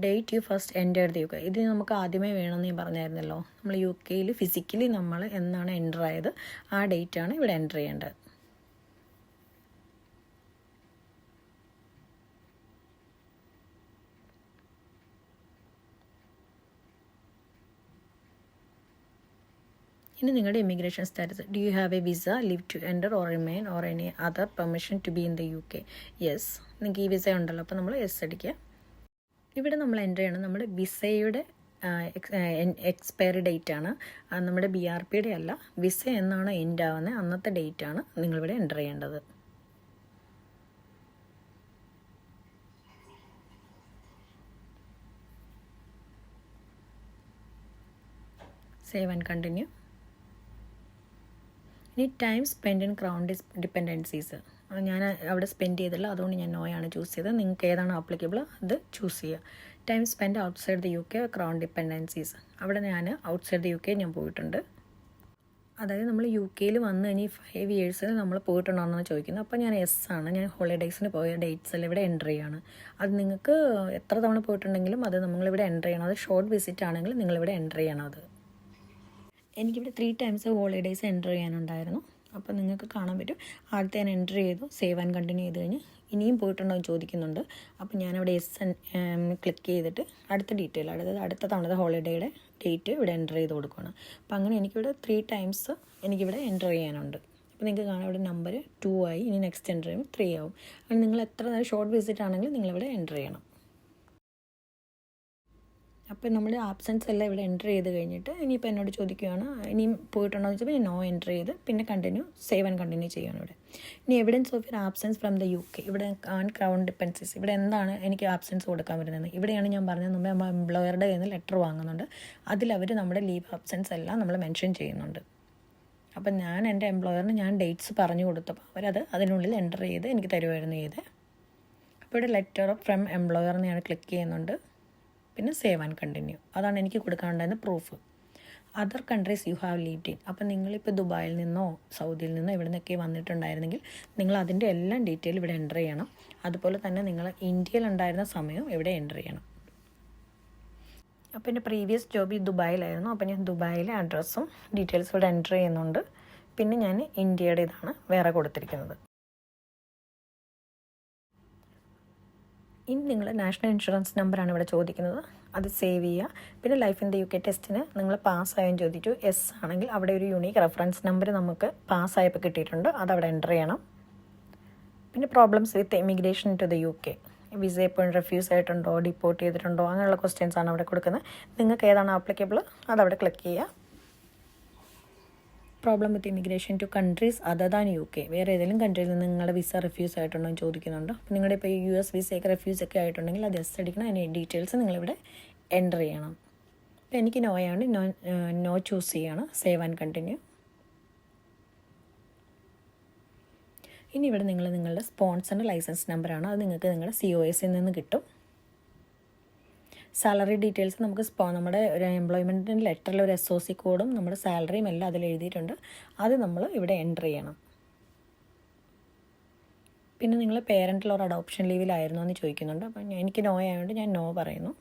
Date you first enter the UK. ഇത് നമുക്ക് ആദ്യമേ വേണമെന്ന് ഞാൻ പറഞ്ഞായിരുന്നല്ലോ. നമ്മൾ UK ഫിസിക്കലി നമ്മൾ എന്നാണ് എൻ്റർ ആയത്, ആ ഡേറ്റാണ് ഇവിടെ എൻ്റർ ചെയ്യേണ്ടത്. ഇനി നിങ്ങളുടെ immigration status, do you have a visa, leave to enter or remain or any other permission to be in the UK. Yes, നിങ്ങൾക്ക് ഈ വിസ ഉണ്ടല്ലോ, അപ്പോൾ നമ്മൾ യെസ് അടിക്കുക. ഇവിടെ നമ്മൾ എൻ്റർ ചെയ്യണം നമ്മുടെ വിസയുടെ എക്സ്പയറി ഡേറ്റ് ആണ്. നമ്മുടെ BRPയുടെ അല്ല, വിസ എന്നാണ് എൻഡ് ആവുന്നത് അന്നത്തെ ഡേറ്റാണ് നിങ്ങളിവിടെ എൻ്റർ ചെയ്യേണ്ടത്. Save and continue. ഇനി time spend in crown dependencies, ഞാൻ അവിടെ സ്പെൻഡ് ചെയ്തില്ല, അതുകൊണ്ട് ഞാൻ നോയാണ് ചൂസ് ചെയ്തത്. നിങ്ങൾക്ക് ഏതാണ് ആപ്ലിക്കബിൾ അത് ചൂസ് ചെയ്യുക. Time spend outside the UK crown dependencies, അവിടെ ഞാൻ ഔട്ട്സൈഡ് ദി UK ഞാൻ പോയിട്ടുണ്ട്. അതായത് നമ്മൾ UK വന്നു കഴിഞ്ഞ് 5 years നമ്മൾ പോയിട്ടുണ്ടോയെന്നാണ് ചോദിക്കുന്നത്. അപ്പോൾ ഞാൻ യെസ് ആണ്, ഞാൻ ഹോളിഡേയ്സിന് പോയ ഡേറ്റ്സ് എല്ലാം ഇവിടെ എൻ്റർ ചെയ്യാണ്. അത് നിങ്ങൾക്ക് എത്ര തവണ പോയിട്ടുണ്ടെങ്കിലും അത് നമ്മളിവിടെ എൻ്റർ ചെയ്യണം. അത് ഷോർട്ട് വിസിറ്റ് ആണെങ്കിൽ നിങ്ങളിവിടെ എൻ്റർ ചെയ്യണം. അത് എനിക്കിവിടെ 3 times ഹോളിഡേയ്സ് എൻ്റർ ചെയ്യാനുണ്ടായിരുന്നു. അപ്പോൾ നിങ്ങൾക്ക് കാണാൻ പറ്റും. ആദ്യത്തെ ഞാൻ എൻ്റർ ചെയ്തു, സേവ് ആൻഡ് കണ്ടിന്യൂ ചെയ്ത് കഴിഞ്ഞ് ഇനിയും പോയിട്ടുണ്ടോ എന്ന് ചോദിക്കുന്നുണ്ട്. അപ്പോൾ ഞാനവിടെ യെസ് ക്ലിക്ക് ചെയ്തിട്ട് അടുത്ത ഡീറ്റെയിൽ, അതായത് അടുത്ത തവണത്തെ ഹോളിഡേയുടെ ഡേറ്റ് ഇവിടെ എൻ്റർ ചെയ്ത് കൊടുക്കുകയാണ്. അപ്പോൾ അങ്ങനെ എനിക്കിവിടെ 3 times എനിക്കിവിടെ എൻ്റർ ചെയ്യാനുണ്ട്. അപ്പോൾ നിങ്ങൾക്ക് കാണാം ഇവിടെ നമ്പർ 2 ആയി. ഇനി നെക്സ്റ്റ് എൻ്റർ ചെയ്യുമ്പോൾ 3 ആവും. അങ്ങനെ നിങ്ങൾ എത്ര നേരം ഷോർട്ട് വിസിറ്റ് ആണെങ്കിൽ നിങ്ങളിവിടെ എൻ്റർ ചെയ്യണം. അപ്പോൾ നമ്മൾ ആബ്സെൻസ് എല്ലാം ഇവിടെ എൻ്റർ ചെയ്ത് കഴിഞ്ഞിട്ട് ഇനിയിപ്പോൾ എന്നോട് ചോദിക്കുകയാണ് ഇനിയും പോയിട്ടുണ്ടോ എന്ന് വെച്ചപ്പോൾ നോ എൻ്റർ ചെയ്ത് പിന്നെ സേവ് ആൻഡ് കണ്ടിന്യൂ ചെയ്യുകയാണ് ഇവിടെ. ഇനി evidence of your absence from the UK, ഇവിടെ ഓൺ ക്രൗൺ ഡിപ്പെൻഡൻസീസ്, ഇവിടെ എന്താണ് എനിക്ക് ആബ്സെൻസ് കൊടുക്കാൻ വരുന്നത്. ഇവിടെയാണ് ഞാൻ പറഞ്ഞത് നമ്മൾ എംപ്ലോയറുടെ കയ്യിൽ നിന്ന് ലെറ്റർ വാങ്ങുന്നുണ്ട്. അതിലവർ നമ്മുടെ ലീവ് ആബ്സെൻസ് എല്ലാം നമ്മൾ മെൻഷൻ ചെയ്യുന്നുണ്ട്. അപ്പം ഞാൻ എൻ്റെ എംപ്ലോയറിന് ഞാൻ ഡേറ്റ്സ് പറഞ്ഞു കൊടുത്തപ്പോൾ അവരത് അതിനുള്ളിൽ എൻ്റർ ചെയ്ത് എനിക്ക് തരുമായിരുന്നു ചെയ്ത്. അപ്പോൾ ഇവിടെ ലെറ്റർ ഫ്രം എംപ്ലോയറിന് ഞാൻ ക്ലിക്ക് ചെയ്യുന്നുണ്ട്. പിന്നെ സേവ് ആൻഡ് കണ്ടിന്യൂ, അതാണ് എനിക്ക് കൊടുക്കാനുണ്ടായിരുന്ന proof. Other countries you have lived in, അപ്പോൾ നിങ്ങളിപ്പോൾ ദുബായിൽ നിന്നോ സൗദിയിൽ നിന്നോ ഇവിടെ നിന്നൊക്കെ വന്നിട്ടുണ്ടായിരുന്നെങ്കിൽ നിങ്ങൾ അതിൻ്റെ എല്ലാം ഡീറ്റെയിൽ ഇവിടെ എൻ്റർ ചെയ്യണം. അതുപോലെ തന്നെ നിങ്ങൾ ഇന്ത്യയിലുണ്ടായിരുന്ന സമയവും ഇവിടെ എൻ്റർ ചെയ്യണം. അപ്പോൾ എൻ്റെ പ്രീവിയസ് ജോബ് ദുബായിലായിരുന്നു. അപ്പോൾ ഞാൻ ദുബായിലെ അഡ്രസ്സും ഡീറ്റെയിൽസും ഇവിടെ എൻ്റർ ചെയ്യുന്നുണ്ട്. പിന്നെ ഞാൻ ഇന്ത്യയുടെ ഇതാണ് വേറെ കൊടുത്തിരിക്കുന്നത്. ഇനി നിങ്ങൾ നാഷണൽ ഇൻഷുറൻസ് നമ്പറാണ് ഇവിടെ ചോദിക്കുന്നത്, അത് സേവ് ചെയ്യുക. പിന്നെ ലൈഫ് ഇൻ ദ UK ടെസ്റ്റിന് നിങ്ങൾ പാസ്സായെന്ന് ചോദിച്ചു. എസ് ആണെങ്കിൽ അവിടെ ഒരു യൂണീക്ക് റെഫറൻസ് നമ്പർ നമുക്ക് പാസ്സായപ്പോൾ കിട്ടിയിട്ടുണ്ട്, അതവിടെ എൻ്റർ ചെയ്യണം. പിന്നെ problems with immigration to the UK, visa എപ്പോഴും റെഫ്യൂസ് ആയിട്ടുണ്ടോ, ഡിപ്പോർട്ട് ചെയ്തിട്ടുണ്ടോ, അങ്ങനെയുള്ള ക്വസ്റ്റ്യൻസ് ആണ് അവിടെ കൊടുക്കുന്നത്. നിങ്ങൾക്ക് ഏതാണ് ആപ്ലിക്കബിൾ അതവിടെ ക്ലിക്ക് ചെയ്യുക. Problem with immigration two countries other than UK, വേറെ ഏതെങ്കിലും കൺട്രിയിൽ നിന്ന് നിങ്ങളുടെ വിസ റിഫ്യൂസ് ആയിട്ടുണ്ടോ എന്ന് ചോദിക്കുന്നുണ്ട്. അപ്പോൾ നിങ്ങളുടെ ഇപ്പോൾ US വിസയൊക്കെ റിഫ്യൂസ് ഒക്കെ ആയിട്ടുണ്ടെങ്കിൽ അത് എസ് അടിക്കണം. അതിൻ്റെ ഡീറ്റെയിൽസ് നിങ്ങളിവിടെ എൻ്റർ ചെയ്യണം. അപ്പോൾ എനിക്ക് നോയാണ്, നോ ചൂസ് ചെയ്യാണ്. Save and continue. ഇനി ഇവിടെ നിങ്ങളുടെ സ്പോൺസറിൻ്റെ ലൈസൻസ് നമ്പറാണ്, അത് നിങ്ങൾക്ക് നിങ്ങളുടെ COSൽ നിന്ന് കിട്ടും. സാലറി ഡീറ്റെയിൽസ് നമുക്ക് നമ്മുടെ ഒരു എംപ്ലോയ്മെൻറ്റിൻ്റെ ലെറ്ററിൽ ഒരു SOC കോഡും നമ്മുടെ സാലറിയും എല്ലാം അതിൽ എഴുതിയിട്ടുണ്ട്, അത് നമ്മൾ ഇവിടെ എൻ്റർ ചെയ്യണം. പിന്നെ നിങ്ങൾ പേരൻ്റൽ ഓർ അഡോപ്ഷൻ ലീവിലായിരുന്നു എന്ന് ചോദിക്കുന്നുണ്ട്. അപ്പം എനിക്ക് നോ ആയതുകൊണ്ട് ഞാൻ നോ പറയുന്നു.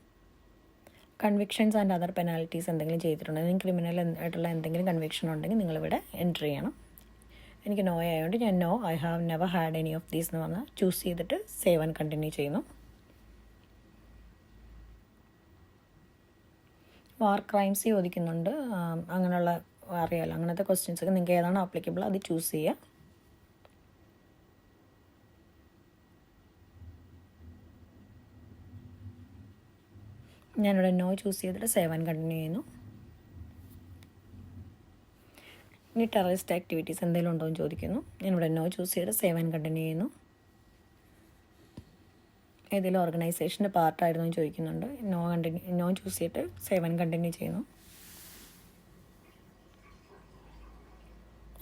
കൺവിക്ഷൻസ് ആൻഡ് അതർ പെനാൽറ്റീസ് എന്തെങ്കിലും ചെയ്തിട്ടുണ്ടെങ്കിൽ ക്രിമിനൽ ആയിട്ടുള്ള എന്തെങ്കിലും കൺവിക്ഷൻ ഉണ്ടെങ്കിൽ നിങ്ങളിവിടെ എൻ്റർ ചെയ്യണം. എനിക്ക് നോ ആയതുകൊണ്ട് ഞാൻ no, I have never had any of these എന്ന് പറഞ്ഞാൽ ചൂസ് ചെയ്തിട്ട് സേവ് ആൻഡ് കണ്ടിന്യൂ ചെയ്യുന്നു. വാർ ക്രൈംസ് ചോദിക്കുന്നുണ്ട്, അങ്ങനെയുള്ള അറിയാമല്ലോ, അങ്ങനത്തെ ക്വസ്റ്റ്യൻസൊക്കെ നിങ്ങൾക്ക് ഏതാണ് ആപ്ലിക്കബിൾ അത് ചൂസ് ചെയ്യുക. ഞാനിവിടെ നോ ചൂസ് ചെയ്തിട്ട് സേവ് ആൻഡ് കണ്ടിന്യൂ ചെയ്യുന്നു. ഇനി ടെററിസ്റ്റ് ആക്ടിവിറ്റീസ് എന്തെങ്കിലും ഉണ്ടോ എന്ന് ചോദിക്കുന്നു. ഞാനിവിടെ നോ ചൂസ് ചെയ്തിട്ട് സേവ് ആൻഡ് കണ്ടിന്യൂ ചെയ്യുന്നു. ഏതെങ്കിലും ഓർഗനൈസേഷൻ്റെ പാർട്ടായിരുന്നു എന്ന് ചോദിക്കുന്നുണ്ട്. നോ ചൂസ് ചെയ്തിട്ട് സേവ് ആൻഡ് കണ്ടിന്യൂ ചെയ്യുന്നു.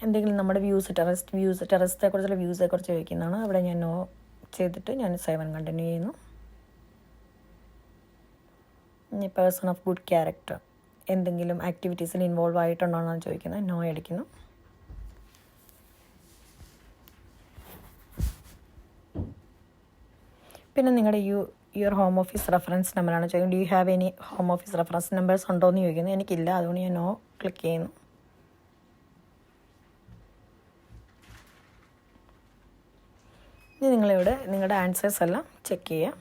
എന്തെങ്കിലും നമ്മുടെ ടെററിസ്റ്റെക്കുറിച്ചുള്ള വ്യൂസെക്കുറിച്ച് ചോദിക്കുന്നതാണ്. അവിടെ ഞാൻ നോ ചെയ്തിട്ട് ഞാൻ സേവ് ആൻഡ് കണ്ടിന്യൂ ചെയ്യുന്നു. ഇനി പേഴ്സൺ ഓഫ് ഗുഡ് ക്യാരക്ടർ എന്തെങ്കിലും ആക്ടിവിറ്റീസിൽ ഇൻവോൾവ് ആയിട്ടുണ്ടോ എന്നാണ് ചോദിക്കുന്നത്. നോ അടിക്കുന്നു. പിന്നെ നിങ്ങളുടെ യുവർ ഹോം ഓഫീസ് റെഫറൻസ് നമ്പറാണ് ചോദിക്കുന്നത്. Do you have any home office reference numbers ഉണ്ടോ എന്ന് ചോദിക്കുന്നത്. എനിക്കില്ല, അതുകൊണ്ട് ഞാൻ നോ ക്ലിക്ക് ചെയ്യുന്നു. ഇനി നിങ്ങളിവിടെ നിങ്ങളുടെ ആൻസേഴ്സ് എല്ലാം ചെക്ക് ചെയ്യുക.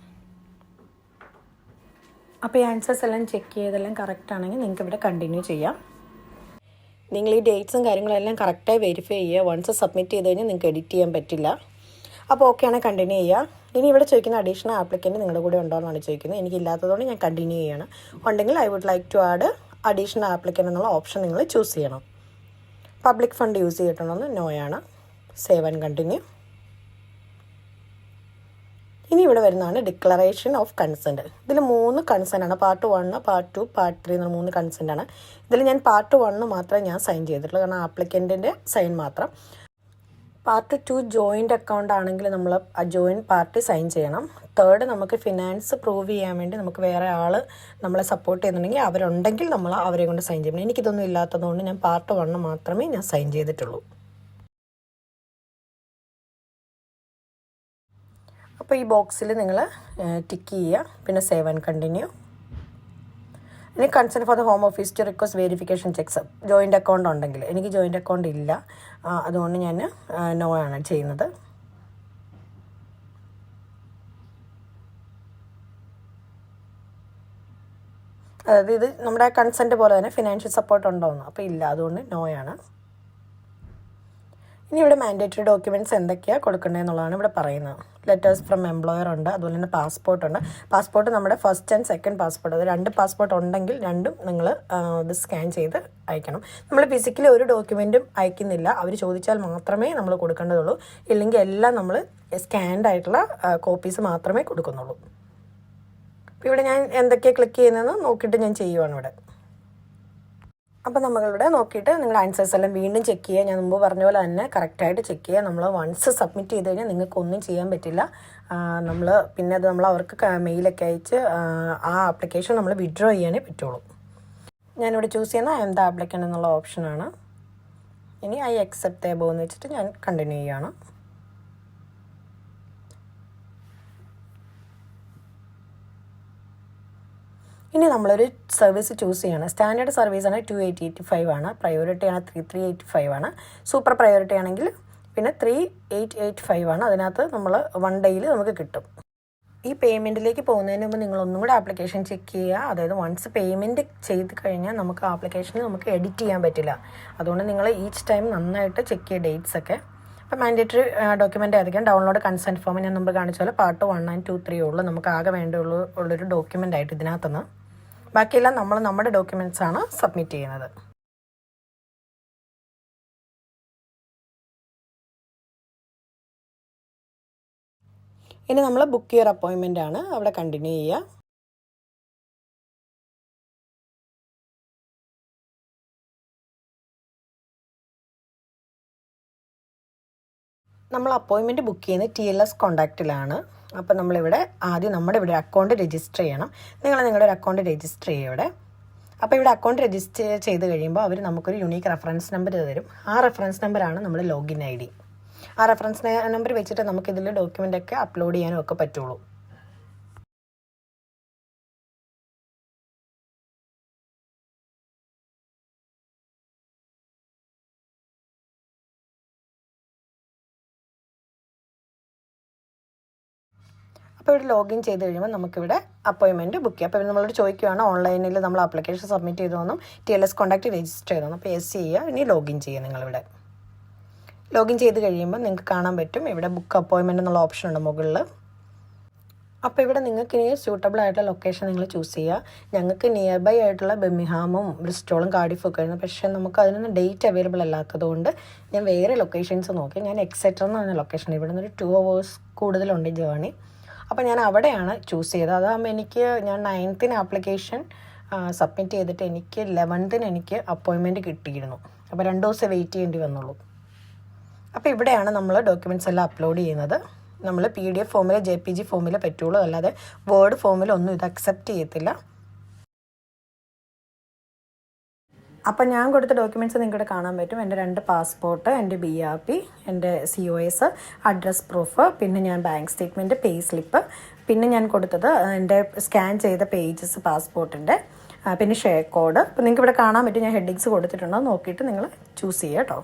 അപ്പോൾ ഈ ആൻസേഴ്സ് എല്ലാം ചെക്ക് ചെയ്തെല്ലാം കറക്റ്റ് ആണെങ്കിൽ നിങ്ങൾക്ക് ഇവിടെ കണ്ടിന്യൂ ചെയ്യാം. നിങ്ങൾ ഈ ഡേറ്റ്സും കാര്യങ്ങളെല്ലാം കറക്റ്റായി വെരിഫൈ ചെയ്യുക. വൺസ് സബ്മിറ്റ് ചെയ്ത് കഴിഞ്ഞാൽ നിങ്ങൾക്ക് എഡിറ്റ് ചെയ്യാൻ പറ്റില്ല. അപ്പോൾ ഓക്കെ ആണെങ്കിൽ കണ്ടിന്യൂ ചെയ്യുക. ഇനി ഇവിടെ ചോദിക്കുന്ന അഡീഷണൽ ആപ്ലിക്കൻ്റ് നിങ്ങളുടെ കൂടെ ഉണ്ടോ എന്നാണ് ചോദിക്കുന്നത്. എനിക്കില്ലാത്തതുകൊണ്ട് ഞാൻ കണ്ടിന്യൂ ചെയ്യണം. ഉണ്ടെങ്കിൽ I would like to add additional applicant എന്നുള്ള ഓപ്ഷൻ നിങ്ങൾ ചൂസ് ചെയ്യണം. പബ്ലിക് ഫണ്ട് യൂസ് ചെയ്തിട്ടുണ്ടെന്ന് നോയാണ്. Save and continue. ഇനി ഇവിടെ വരുന്നതാണ് ഡിക്ലറേഷൻ ഓഫ് കൺസെൻറ്റ്. ഇതിൽ 3 കൺസെൻ്റാണ്. പാർട്ട് 1, പാർട്ട് 2, പാർട്ട് 3 എന്ന 3 കൺസെൻ്റാണ്. ഇതിൽ ഞാൻ പാർട്ട് 1 മാത്രമേ ഞാൻ സൈൻ ചെയ്തിട്ടുള്ളൂ, കാരണം ആപ്ലിക്കൻറ്റിൻ്റെ സൈൻ മാത്രം. പാർട്ട് 2 ജോയിൻ്റ് അക്കൗണ്ട് ആണെങ്കിൽ നമ്മൾ ആ ജോയിൻറ്റ് പാർട്ടി സൈൻ ചെയ്യണം. 3 നമുക്ക് ഫിനാൻസ് പ്രൂവ് ചെയ്യാൻ വേണ്ടി നമുക്ക് വേറെ ആൾ നമ്മളെ സപ്പോർട്ട് ചെയ്യുന്നുണ്ടെങ്കിൽ അവരുണ്ടെങ്കിൽ നമ്മൾ അവരെ കൊണ്ട് സൈൻ ചെയ്യണം. എനിക്കിതൊന്നും ഇല്ലാത്തതുകൊണ്ട് ഞാൻ പാർട്ട് 1 മാത്രമേ ഞാൻ സൈൻ ചെയ്തിട്ടുള്ളൂ. അപ്പോൾ ഈ ബോക്സിൽ നിങ്ങൾ ടിക്ക് ചെയ്യുക. പിന്നെ സേവ് ആൻഡ് കണ്ടിന്യൂ. ഇനി consent for the home office to request verification checks. Joint account ഉണ്ടെങ്കിൽ, എനിക്ക് ജോയിൻ്റ് അക്കൗണ്ട് ഇല്ല, അതുകൊണ്ട് ഞാൻ നോ ആണ് ചെയ്യുന്നത്. അതായത് ഇത് നമ്മുടെ കൺസെൻറ്റ് പോലെ തന്നെ ഫിനാൻഷ്യൽ സപ്പോർട്ട് ഉണ്ടോയെന്ന്. അപ്പോൾ ഇല്ല, അതുകൊണ്ട് നോ ആണ്. ഇനി ഇവിടെ മാൻഡേറ്ററി ഡോക്യുമെൻറ്റ്സ് എന്തൊക്കെയാണ് കൊടുക്കേണ്ടതെന്നുള്ളതാണ് ഇവിടെ പറയുന്നത്. ലെറ്റേഴ്സ് ഫ്രം എംപ്ലോയർ ഉണ്ട്, അതുപോലെ തന്നെ പാസ്പോർട്ട് ഉണ്ട്. പാസ്പോർട്ട് നമ്മുടെ ഫസ്റ്റ് ആൻഡ് സെക്കൻഡ് പാസ്പോർട്ട്, അത് 2 പാസ്പോർട്ട് ഉണ്ടെങ്കിൽ രണ്ടും നിങ്ങൾ ഇത് സ്കാൻ ചെയ്ത് അയക്കണം. നമ്മൾ ഫിസിക്കലി ഒരു ഡോക്യുമെൻറ്റും അയക്കുന്നില്ല, അവർ ചോദിച്ചാൽ മാത്രമേ നമ്മൾ കൊടുക്കേണ്ടതുള്ളൂ. ഇല്ലെങ്കിൽ എല്ലാം നമ്മൾ സ്കാൻഡ് ആയിട്ടുള്ള കോപ്പീസ് മാത്രമേ കൊടുക്കുന്നുള്ളൂ. അപ്പോൾ ഇവിടെ ഞാൻ എന്തൊക്കെയാണ് ക്ലിക്ക് ചെയ്യുന്നതെന്ന് നോക്കിയിട്ട് ഞാൻ ചെയ്യുവാണ് ഇവിടെ. അപ്പോൾ നമ്മളിവിടെ നോക്കിയിട്ട് നിങ്ങൾ ആൻസേഴ്സ് എല്ലാം വീണ്ടും ചെക്ക് ചെയ്യുക. ഞാൻ മുമ്പ് പറഞ്ഞ പോലെ തന്നെ കറക്റ്റായിട്ട് ചെക്ക് ചെയ്യുക. നമ്മൾ വൺസ് സബ്മിറ്റ് ചെയ്ത് കഴിഞ്ഞാൽ നിങ്ങൾക്കൊന്നും ചെയ്യാൻ പറ്റില്ല. പിന്നെ അത് നമ്മൾ അവർക്ക് മെയിലൊക്കെ അയച്ച് ആ ആപ്ലിക്കേഷൻ നമ്മൾ വിഡ്രോ ചെയ്യാനേ പറ്റുള്ളൂ. ഞാനിവിടെ ചൂസ് ചെയ്യുന്ന ഐ എം ദ ആപ്ലിക്കൻ്റ് എന്നുള്ള ഓപ്ഷനാണ്. ഇനി ഐ അക്സെപ്റ്റ് എബോവ് എന്ന് വെച്ചിട്ട് ഞാൻ കണ്ടിന്യൂ ചെയ്യുകയാണ്. ഇനി നമ്മളൊരു സർവീസ് ചൂസ് ചെയ്യണം. സ്റ്റാൻഡേർഡ് സർവീസാണ് 2885 ആണ്, പ്രയോറിറ്റി ആണ് 3385 ആണ്, സൂപ്പർ പ്രയോറിറ്റി ആണെങ്കിൽ പിന്നെ 3885 ആണ്. അതിനകത്ത് നമ്മൾ 1 ഡേയിൽ നമുക്ക് കിട്ടും. ഈ പേയ്മെൻറ്റിലേക്ക് പോകുന്നതിന് മുമ്പ് നിങ്ങളൊന്നും കൂടെ ആപ്ലിക്കേഷൻ ചെക്ക് ചെയ്യുക. അതായത് വൺസ് പേയ്മെൻറ്റ് ചെയ്ത് കഴിഞ്ഞാൽ നമുക്ക് ആപ്ലിക്കേഷനിൽ നമുക്ക് എഡിറ്റ് ചെയ്യാൻ പറ്റില്ല. അതുകൊണ്ട് നിങ്ങൾ ഈച്ച് ടൈം നന്നായിട്ട് ചെക്ക് ചെയ്യുക ഡേറ്റ്സ് ഒക്കെ. അപ്പോൾ മാൻഡേറ്ററി ഡോക്യുമെൻ്റ് ആയിരിക്കും. ഡൗൺലോഡ് കൺസെൻറ്റ് ഫോം ഞാൻ മുമ്പ് കാണിച്ച പോലെ പാർട്ട് 1 and 2, 3 ഉള്ളൂ നമുക്ക് ആകെ ഉള്ളൊരു ഡോക്യുമെൻ്റ് ആയിട്ട് ഇതിനകത്തുനിന്ന്. ബാക്കിയെല്ലാം നമ്മൾ നമ്മുടെ ഡോക്യുമെൻറ്റ്സാണ് സബ്മിറ്റ് ചെയ്യുന്നത്. ഇനി നമ്മൾ ബുക്ക് യുവർ അപ്പോയിൻമെൻ്റ് ആണ്, അവിടെ കണ്ടിന്യൂ ചെയ്യുക. നമ്മൾ അപ്പോയിൻമെൻറ്റ് ബുക്ക് ചെയ്യുന്നത് TLS കോൺടാക്റ്റിലാണ്. അപ്പോൾ നമ്മളിവിടെ ആദ്യം നമ്മുടെ ഇവിടെ അക്കൗണ്ട് രജിസ്റ്റർ ചെയ്യണം. നിങ്ങളുടെ ഒരു അക്കൗണ്ട് രജിസ്റ്റർ ചെയ്യുക ഇവിടെ. അപ്പോൾ ഇവിടെ അക്കൗണ്ട് രജിസ്റ്റർ ചെയ്ത് കഴിയുമ്പോൾ അവർ നമുക്കൊരു യുണീക്ക് റെഫറൻസ് നമ്പർ തരും. ആ റെഫറൻസ് നമ്പറാണ് നമ്മുടെ ലോഗിൻ ID. ആ റെഫറൻസ് നമ്പർ വെച്ചിട്ട് നമുക്കിതിൽ ഡോക്യുമെൻ്റൊക്കെ അപ്ലോഡ് ചെയ്യാനും ഒക്കെ പറ്റുള്ളൂ. അപ്പോൾ ഇവിടെ ലോഗിൻ ചെയ്ത് കഴിയുമ്പോൾ നമുക്കിവിടെ അപ്പോയിൻമെൻറ്റ് ബുക്ക് ചെയ്യാം. അപ്പോൾ നമ്മളോട് ചോദിക്കുകയാണ് ഓൺലൈനിൽ നമ്മൾ ആപ്ലിക്കേഷൻ സബ്മിറ്റ് ചെയ്തോന്നും TLS കോൺടാക്റ്റ് രജിസ്റ്റർ ചെയ്തോന്നും. അപ്പോൾ യെസ് ചെയ്യുക. ഇനി ലോഗിൻ ചെയ്യുക. നിങ്ങളിവിടെ ലോഗിൻ ചെയ്ത് കഴിയുമ്പോൾ നിങ്ങൾക്ക് കാണാൻ പറ്റും ഇവിടെ ബുക്ക് അപ്പോയിൻമെൻറ്റ് എന്നുള്ള ഓപ്ഷൻ ഉണ്ട് മുകളിൽ. അപ്പോൾ ഇവിടെ നിങ്ങൾക്ക് ഇനി സ്യൂട്ടബിൾ ആയിട്ടുള്ള ലൊക്കേഷൻ നിങ്ങൾ ചൂസ് ചെയ്യുക. ഞങ്ങൾക്ക് നിയർ ബൈ ആയിട്ടുള്ള ബെർമിഹാമും ബ്രിസ്റ്റോളും കാർഡിഫും ഒക്കെ ആയിരുന്നു. പക്ഷേ നമുക്ക് അതിനൊന്നും ഡേറ്റ് അവൈലബിൾ അല്ലാത്തതുകൊണ്ട് ഞാൻ വേറെ ലൊക്കേഷൻസ് നോക്കി. ഞാൻ എക്സെറ്റർ എന്ന് പറഞ്ഞ ലൊക്കേഷൻ, ഇവിടെ നിന്നൊരു 2 hours കൂടുതലുണ്ട് ജേർണി. അപ്പോൾ ഞാൻ അവിടെയാണ് ചൂസ് ചെയ്തത്. അതാകുമ്പോൾ ഞാൻ 9th ആപ്ലിക്കേഷൻ സബ്മിറ്റ് ചെയ്തിട്ട് എനിക്ക് 11th എനിക്ക് അപ്പോയിൻമെൻറ്റ് കിട്ടിയിരുന്നു. അപ്പോൾ 2 ദിവസം വെയിറ്റ് ചെയ്യേണ്ടി വന്നുള്ളൂ. അപ്പോൾ ഇവിടെയാണ് നമ്മൾ ഡോക്യുമെൻറ്റ്സ് എല്ലാം അപ്ലോഡ് ചെയ്യുന്നത്. നമ്മൾ PDF ഫോമിൽ JPG ഫോമിൽ പറ്റുള്ളൂ, അല്ലാതെ വേർഡ് ഫോമിലൊന്നും ഇത് അക്സെപ്റ്റ് ചെയ്യത്തില്ല. അപ്പം ഞാൻ കൊടുത്ത ഡോക്യുമെൻറ്റ്സ് നിങ്ങൾക്കിവിടെ കാണാൻ പറ്റും. എൻ്റെ 2 പാസ്പോർട്ട്, എൻ്റെ BRP, എൻ്റെ COS, അഡ്രസ് പ്രൂഫ്, പിന്നെ ഞാൻ ബാങ്ക് സ്റ്റേറ്റ്മെൻറ്റ്, പേ സ്ലിപ്പ്, പിന്നെ ഞാൻ കൊടുത്തത് എൻ്റെ സ്കാൻ ചെയ്ത പേജസ് പാസ്പോർട്ടിൻ്റെ, പിന്നെ ഷെയർ കോഡ്. അപ്പോൾ നിങ്ങൾക്ക് ഇവിടെ കാണാൻ പറ്റും ഞാൻ ഹെഡിങ്സ് കൊടുത്തിട്ടുണ്ടോ നോക്കിയിട്ട് നിങ്ങൾ ചൂസ് ചെയ്യുക കേട്ടോ.